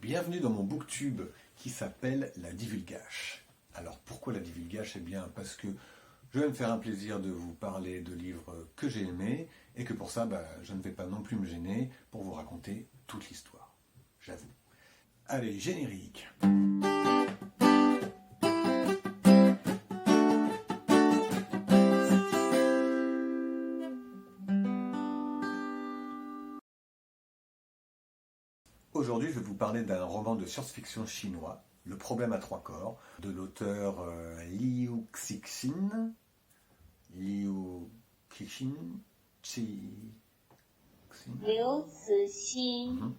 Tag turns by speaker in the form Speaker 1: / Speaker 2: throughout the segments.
Speaker 1: Bienvenue dans mon booktube qui s'appelle La Divulgache. Alors pourquoi La Divulgache? Eh bien parce que je vais me faire un plaisir de vous parler de livres que j'ai aimés et que pour ça je ne vais pas non plus me gêner pour vous raconter toute l'histoire. J'avoue. Allez, générique. Aujourd'hui, je vais vous parler d'un roman de science-fiction chinois, Le problème à trois corps, de l'auteur Liu Cixin. Liu Cixin.
Speaker 2: Liu Cixin.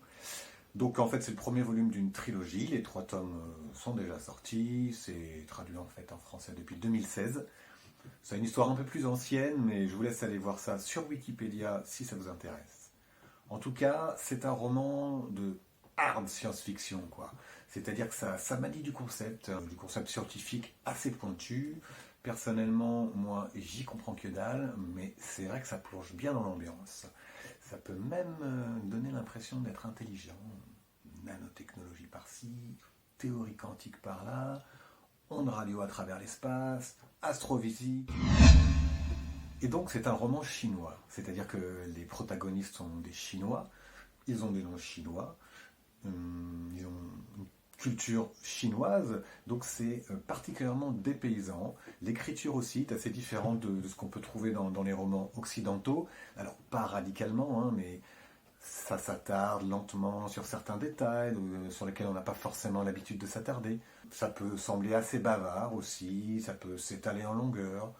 Speaker 1: Donc en fait, c'est le premier volume d'une trilogie. Les 3 tomes sont déjà sortis. C'est traduit en fait en français depuis 2016. C'est une histoire un peu plus ancienne, mais je vous laisse aller voir ça sur Wikipédia si ça vous intéresse. En tout cas, c'est un roman de hard science-fiction, quoi. C'est-à-dire que ça manie du concept scientifique assez pointu. Personnellement, moi, j'y comprends que dalle, mais c'est vrai que ça plonge bien dans l'ambiance. Ça peut même donner l'impression d'être intelligent. Nanotechnologie par-ci, théorie quantique par-là, ondes radio à travers l'espace, astrophysique. Et donc c'est un roman chinois, c'est-à-dire que les protagonistes sont des Chinois, ils ont des noms chinois, ils ont une culture chinoise, donc c'est particulièrement dépaysant. L'écriture aussi est assez différente de ce qu'on peut trouver dans les romans occidentaux, alors pas radicalement, mais ça s'attarde lentement sur certains détails sur lesquels on n'a pas forcément l'habitude de s'attarder. Ça peut sembler assez bavard aussi, ça peut s'étaler en longueur.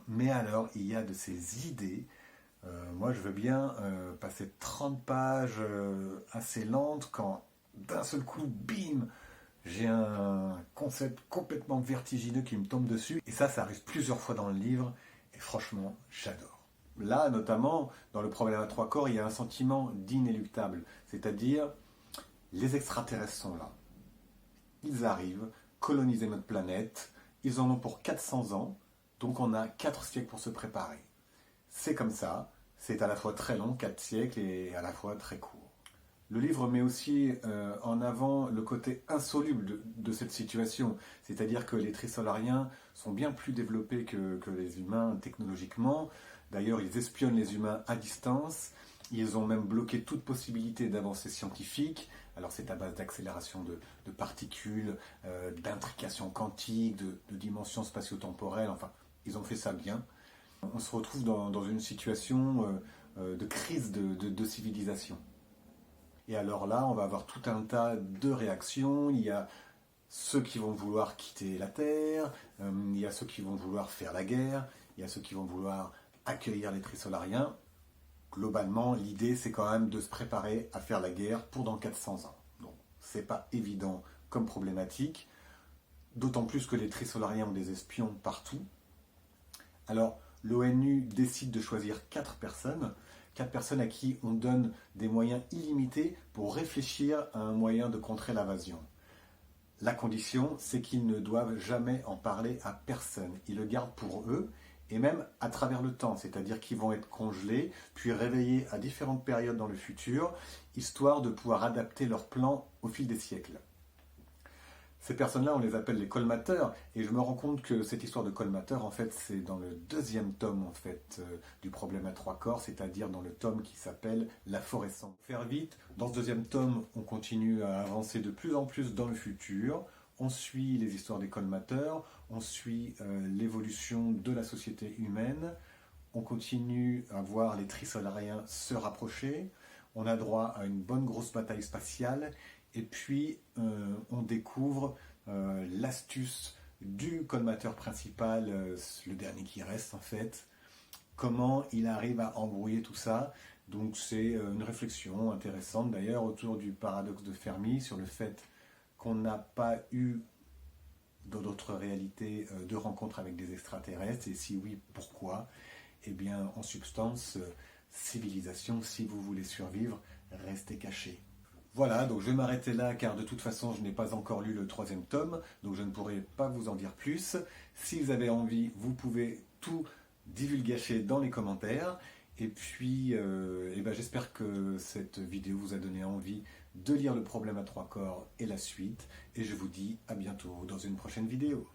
Speaker 1: Mais alors, il y a de ces idées. Moi, je veux bien passer 30 pages assez lentes quand d'un seul coup, bim, j'ai un concept complètement vertigineux qui me tombe dessus. Et ça arrive plusieurs fois dans le livre. Et franchement, j'adore. Là, notamment, dans Le problème à trois corps, il y a un sentiment d'inéluctable. C'est-à-dire, les extraterrestres sont là. Ils arrivent, coloniser notre planète. Ils en ont pour 400 ans. Donc on a 4 siècles pour se préparer. C'est comme ça, c'est à la fois très long, 4 siècles, et à la fois très court. Le livre met aussi en avant le côté insoluble de cette situation, c'est-à-dire que les trisolariens sont bien plus développés que les humains technologiquement. D'ailleurs, ils espionnent les humains à distance, ils ont même bloqué toute possibilité d'avancée scientifique. Alors c'est à base d'accélération de particules, d'intrication quantique, de dimensions spatio-temporelles, enfin, ils ont fait ça bien. On se retrouve dans une situation de crise de civilisation. Et alors là, on va avoir tout un tas de réactions. Il y a ceux qui vont vouloir quitter la Terre, il y a ceux qui vont vouloir faire la guerre, il y a ceux qui vont vouloir accueillir les trisolariens. Globalement, l'idée, c'est quand même de se préparer à faire la guerre pour dans 400 ans. Donc, c'est pas évident comme problématique, d'autant plus que les trisolariens ont des espions partout. Alors, l'ONU décide de choisir 4 personnes à qui on donne des moyens illimités pour réfléchir à un moyen de contrer l'invasion. La condition, c'est qu'ils ne doivent jamais en parler à personne. Ils le gardent pour eux, et même à travers le temps, c'est-à-dire qu'ils vont être congelés, puis réveillés à différentes périodes dans le futur, histoire de pouvoir adapter leur plan au fil des siècles. Ces personnes-là, on les appelle les colmateurs, et je me rends compte que cette histoire de colmateur, en fait, c'est dans le 2e tome, en fait, du problème à trois corps, c'est-à-dire dans le tome qui s'appelle La forêt sombre. Pour faire vite, dans ce 2e tome, on continue à avancer de plus en plus dans le futur, on suit les histoires des colmateurs, on suit l'évolution de la société humaine, on continue à voir les trisolariens se rapprocher, on a droit à une bonne grosse bataille spatiale, et puis on découvre l'astuce du colmateur principal, le dernier qui reste en fait, comment il arrive à embrouiller tout ça. Donc c'est une réflexion intéressante d'ailleurs autour du paradoxe de Fermi, sur le fait qu'on n'a pas eu dans d'autres réalités de rencontres avec des extraterrestres, et si oui, pourquoi? Eh bien, en substance, civilisation, si vous voulez survivre, restez cachés. Voilà, donc je vais m'arrêter là, car de toute façon, je n'ai pas encore lu le 3e tome, donc je ne pourrai pas vous en dire plus. Si vous avez envie, vous pouvez tout divulgacher dans les commentaires, Et puis, j'espère que cette vidéo vous a donné envie de lire le problème à trois corps et la suite. Et je vous dis à bientôt dans une prochaine vidéo.